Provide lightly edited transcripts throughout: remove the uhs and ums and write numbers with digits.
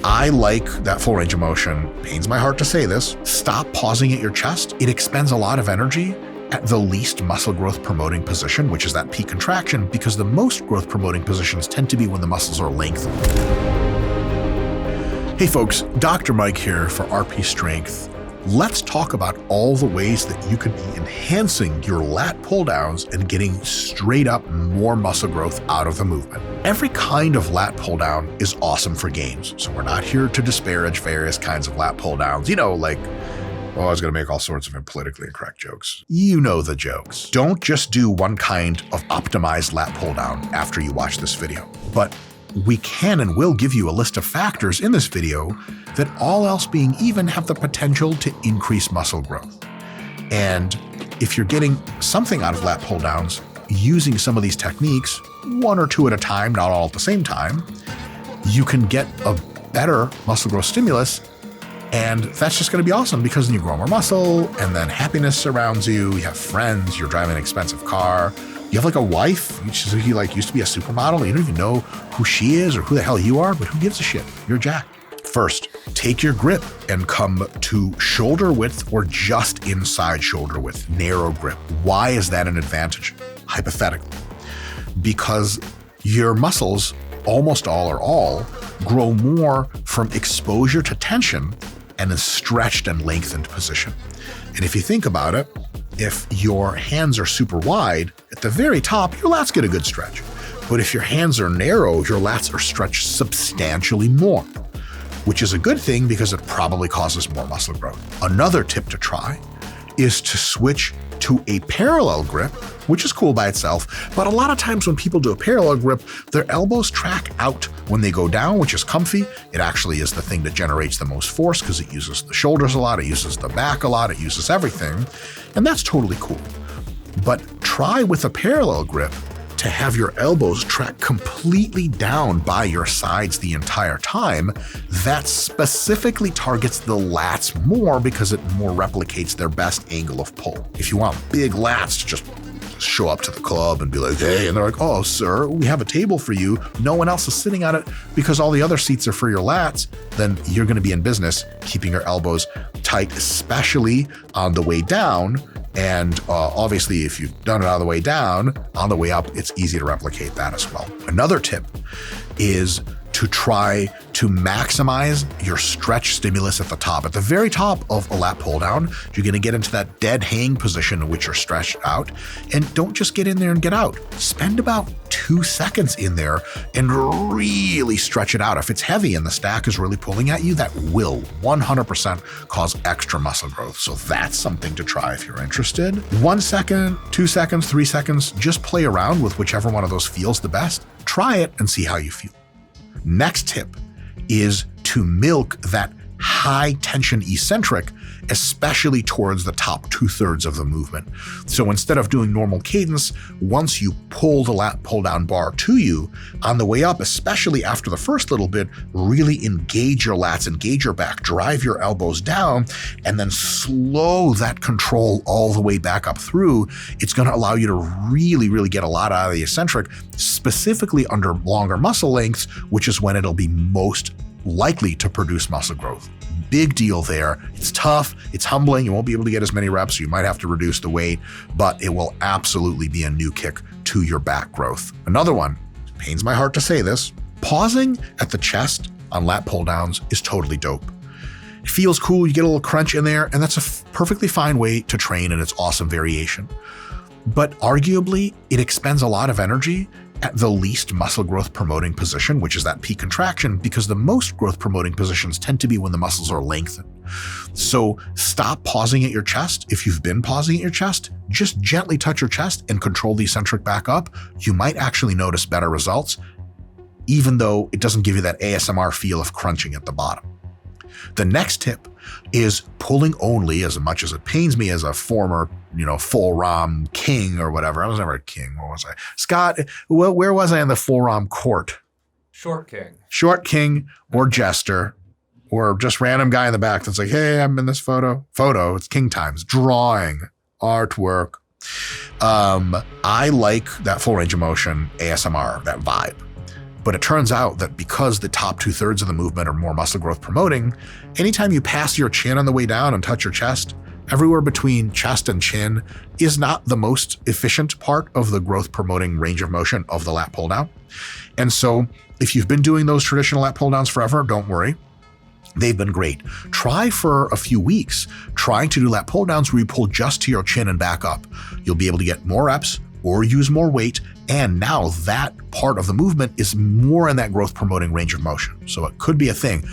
I like that full range of motion. Pains my heart to say this. Stop pausing at your chest. It expends a lot of energy at the least muscle growth promoting position, which is that peak contraction, because the most growth promoting positions tend to be when the muscles are lengthened. Hey folks, Dr. Mike here for RP Strength. Let's talk about all the ways that you could be enhancing your lat pull downs and getting straight up more muscle growth out of the movement. Every kind of lat pull down is awesome for gains, so we're not here to disparage various kinds of lat pull downs. I was going to make all sorts of politically incorrect jokes. You know the jokes. Don't just do one kind of optimized lat pull down after you watch this video, but we can and will give you a list of factors in this video that, all else being even, have the potential to increase muscle growth. And if you're getting something out of lat pull downs using some of these techniques, one or two at a time, not all at the same time, you can get a better muscle growth stimulus. And that's just going to be awesome, because then you grow more muscle, and then happiness surrounds you. You have friends, you're driving an expensive car. You have a wife, used to be a supermodel. You don't even know who she is or who the hell you are, but who gives a shit? You're Jack. First, take your grip and come to shoulder width or just inside shoulder width, narrow grip. Why is that an advantage? Hypothetically, because your muscles, almost all or all, grow more from exposure to tension and a stretched and lengthened position. And if you think about it, if your hands are super wide, at the very top, your lats get a good stretch. But if your hands are narrow, your lats are stretched substantially more, which is a good thing because it probably causes more muscle growth. Another tip to try is to switch to a parallel grip, which is cool by itself, but a lot of times when people do a parallel grip, their elbows track out when they go down, which is comfy. It actually is the thing that generates the most force because it uses the shoulders a lot, it uses the back a lot, it uses everything, and that's totally cool. But try with a parallel grip to have your elbows track completely down by your sides the entire time. That specifically targets the lats more because it more replicates their best angle of pull. If you want big lats to just show up to the club and be like, hey, and they're like, oh, sir, we have a table for you. No one else is sitting at it because all the other seats are for your lats, then you're going to be in business keeping your elbows tight, especially on the way down. And obviously, if you've done it on the way down, on the way up, it's easy to replicate that as well. Another tip is to try to maximize your stretch stimulus at the top. At the very top of a lat pull down, you're going to get into that dead hang position in which you're stretched out. And don't just get in there and get out. Spend about 2 seconds in there and really stretch it out. If it's heavy and the stack is really pulling at you, that will 100% cause extra muscle growth. So that's something to try if you're interested. 1 second, 2 seconds, 3 seconds, just play around with whichever one of those feels the best. Try it and see how you feel. Next tip is to milk that high tension eccentric, especially towards the top 2/3 of the movement. So instead of doing normal cadence, once you pull the lat pull down bar to you, on the way up, especially after the first little bit, really engage your lats, engage your back, drive your elbows down, and then slow that control all the way back up through. It's going to allow you to really, really get a lot out of the eccentric, specifically under longer muscle lengths, which is when it'll be most likely to produce muscle growth. Big deal there. It's tough. It's humbling. You won't be able to get as many reps. You might have to reduce the weight, but it will absolutely be a new kick to your back growth. Another one, pains my heart to say this, pausing at the chest on lat pull downs is totally dope. It feels cool. You get a little crunch in there, and that's a perfectly fine way to train, and it's awesome variation. But arguably, it expends a lot of energy at the least muscle growth promoting position, which is that peak contraction, because the most growth promoting positions tend to be when the muscles are lengthened. So stop pausing at your chest. If you've been pausing at your chest, just gently touch your chest and control the eccentric back up. You might actually notice better results, even though it doesn't give you that ASMR feel of crunching at the bottom. The next tip is pulling only, as much as it pains me as a former, full ROM king or whatever. I was never a king. What was I? Scott, where was I in the full ROM court? Short king. Short king or jester or just random guy in the back that's like, hey, I'm in this photo. It's king times. Drawing, artwork. I like that full range of motion ASMR, that vibe. But it turns out that because the top 2/3 of the movement are more muscle growth promoting, anytime you pass your chin on the way down and touch your chest, everywhere between chest and chin is not the most efficient part of the growth promoting range of motion of the lat pull down. And so if you've been doing those traditional lat pull downs forever, don't worry. They've been great. Try for a few weeks trying to do lat pull downs where you pull just to your chin and back up. You'll be able to get more reps or use more weight, and now that part of the movement is more in that growth promoting range of motion. So it could be a thing.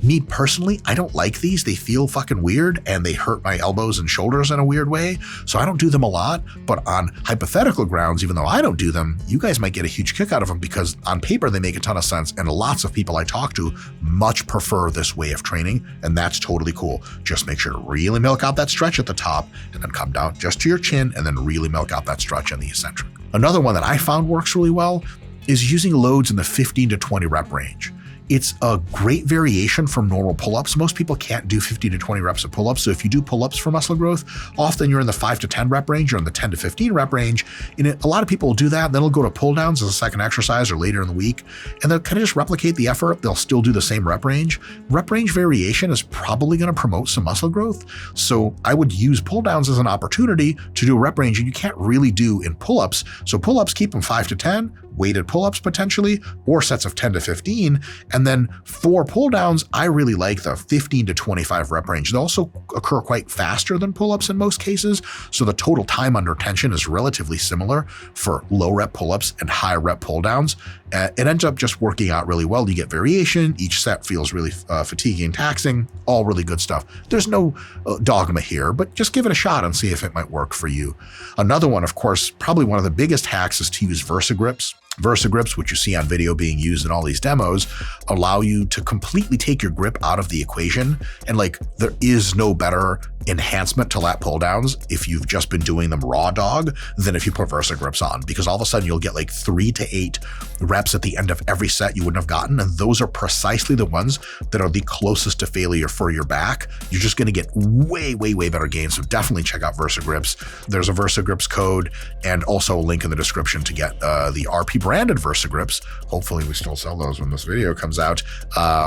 Me personally, I don't like these. They feel fucking weird and they hurt my elbows and shoulders in a weird way. So I don't do them a lot, but on hypothetical grounds, even though I don't do them, you guys might get a huge kick out of them because on paper, they make a ton of sense. And lots of people I talk to much prefer this way of training. And that's totally cool. Just make sure to really milk out that stretch at the top and then come down just to your chin and then really milk out that stretch in the eccentric. Another one that I found works really well is using loads in the 15 to 20 rep range. It's a great variation from normal pull-ups. Most people can't do 15 to 20 reps of pull-ups. So if you do pull-ups for muscle growth, often you're in the 5 to 10 rep range or in the 10 to 15 rep range. And a lot of people will do that. Then they'll go to pull-downs as a second exercise or later in the week. And they'll kind of just replicate the effort. They'll still do the same rep range. Rep range variation is probably going to promote some muscle growth. So I would use pull-downs as an opportunity to do a rep range and you can't really do in pull-ups. So pull-ups, keep them 5 to 10. Weighted pull-ups potentially, or sets of 10 to 15. And then for pull-downs, I really like the 15 to 25 rep range. They also occur quite faster than pull-ups in most cases. So the total time under tension is relatively similar for low rep pull-ups and high rep pull-downs. It ends up just working out really well. You get variation. Each set feels really fatiguing, taxing, all really good stuff. There's no dogma here, but just give it a shot and see if it might work for you. Another one, of course, probably one of the biggest hacks is to use VersaGrips. VersaGrips, which you see on video being used in all these demos, allow you to completely take your grip out of the equation. And like, there is no better enhancement to lat pull downs if you've just been doing them raw dog than if you put VersaGrips on, because all of a sudden you'll get like 3 to 8 reps at the end of every set you wouldn't have gotten. And those are precisely the ones that are the closest to failure for your back. You're just going to get way, way, way better gains. So definitely check out VersaGrips. There's a VersaGrips code and also a link in the description to get the RP branded VersaGrips. Hopefully we still sell those when this video comes out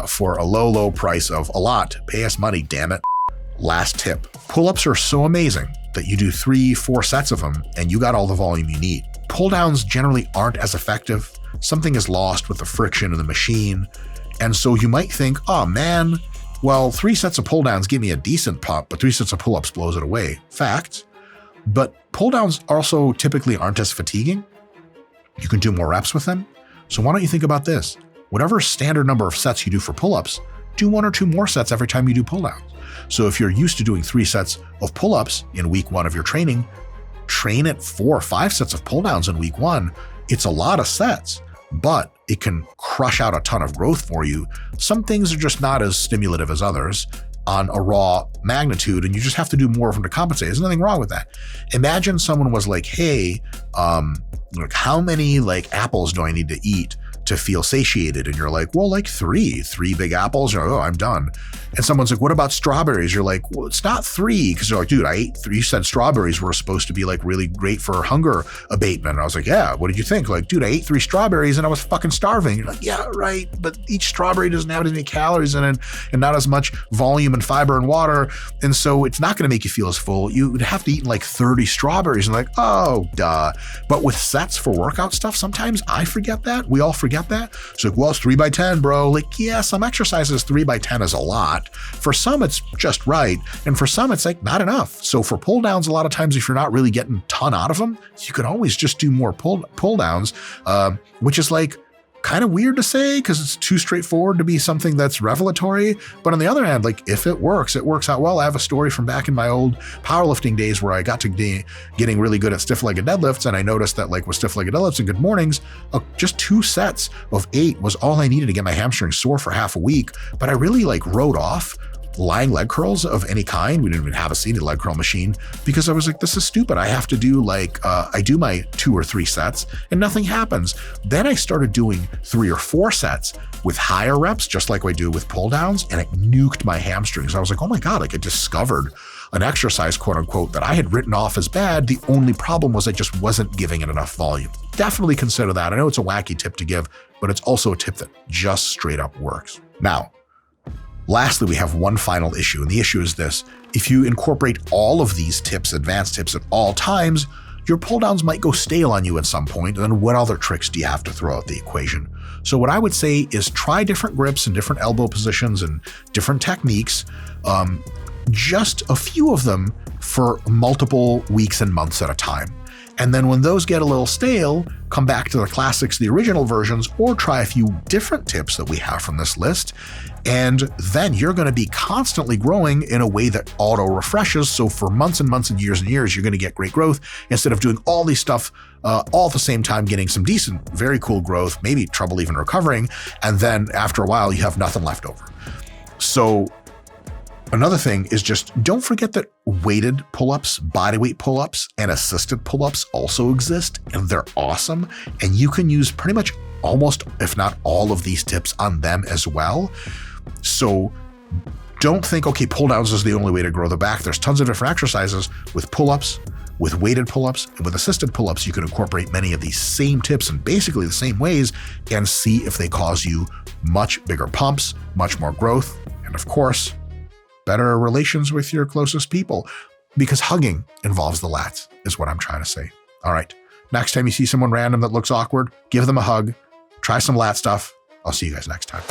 for a low, low price of a lot. Pay us money, damn it. Last tip, pull-ups are so amazing that you do 3-4 sets of them and you got all the volume you need. Pull-downs generally aren't as effective. Something is lost with the friction in the machine. And so you might think, oh man, well, 3 sets of pull-downs give me a decent pump, but 3 sets of pull-ups blows it away. Fact. But pull-downs also typically aren't as fatiguing. You can do more reps with them. So why don't you think about this? Whatever standard number of sets you do for pull-ups, do 1 or 2 more sets every time you do pull-downs. So if you're used to doing 3 sets of pull-ups in week 1 of your training, train at 4 or 5 sets of pull-downs in week 1. It's a lot of sets, but it can crush out a ton of growth for you. Some things are just not as stimulative as others on a raw magnitude, and you just have to do more of them to compensate. There's nothing wrong with that. Imagine someone was like, hey, like how many like apples do I need to eat to feel satiated? And you're like, well, like 3 big apples. You're like, oh, I'm done. And someone's like, what about strawberries? You're like, well, it's not 3. Cause you're like, dude, I ate 3. You said strawberries were supposed to be like really great for hunger abatement. And I was like, yeah, what did you think? Like, dude, I ate 3 strawberries and I was fucking starving. You're like, yeah, right. But each strawberry doesn't have as many calories in it and not as much volume and fiber and water. And so it's not going to make you feel as full. You would have to eat like 30 strawberries and like, oh, duh. But with sets for workout stuff, sometimes I forget that. We all forget that. It's like, well, it's 3 by 10, bro. Like, yeah, some exercises 3 by 10 is a lot. For some, it's just right. And for some, it's like not enough. So for pull downs, a lot of times, if you're not really getting a ton out of them, you can always just do more pull downs, which is like kind of weird to say because it's too straightforward to be something that's revelatory. But on the other hand, like if it works out well. I have a story from back in my old powerlifting days where I got to getting really good at stiff-legged deadlifts. And I noticed that like with stiff-legged deadlifts and good mornings, just 2 sets of 8 was all I needed to get my hamstrings sore for half a week. But I really like wrote off lying leg curls of any kind. We didn't even have a seated leg curl machine because I was like, this is stupid. I have to do like, I do my 2 or 3 sets and nothing happens. Then I started doing 3 or 4 sets with higher reps, just like I do with pull downs, and it nuked my hamstrings. I was like, oh my God, like I discovered an exercise, quote unquote, that I had written off as bad. The only problem was I just wasn't giving it enough volume. definitely consider that. I know it's a wacky tip to give, but it's also a tip that just straight up works. Now, lastly, we have one final issue, and the issue is this. If you incorporate all of these tips, advanced tips at all times, your pull downs might go stale on you at some point, and then what other tricks do you have to throw out the equation? So what I would say is try different grips and different elbow positions and different techniques, just a few of them for multiple weeks and months at a time. And then when those get a little stale, come back to the classics, the original versions, or try a few different tips that we have from this list. And then you're going to be constantly growing in a way that auto refreshes. So for months and months and years, you're going to get great growth instead of doing all these stuff all at the same time, getting some decent, very cool growth, maybe trouble even recovering. And then after a while, you have nothing left over. So another thing is just don't forget that weighted pull-ups, bodyweight pull-ups, and assisted pull-ups also exist, and they're awesome. And you can use pretty much almost, if not all of these tips on them as well. So don't think, okay, pull-downs is the only way to grow the back. There's tons of different exercises with pull-ups, with weighted pull-ups, and with assisted pull-ups. You can incorporate many of these same tips in basically the same ways and see if they cause you much bigger pumps, much more growth, and of course, better relations with your closest people, because hugging involves the lats, is what I'm trying to say. All right, next time you see someone random that looks awkward, give them a hug, try some lat stuff. I'll see you guys next time.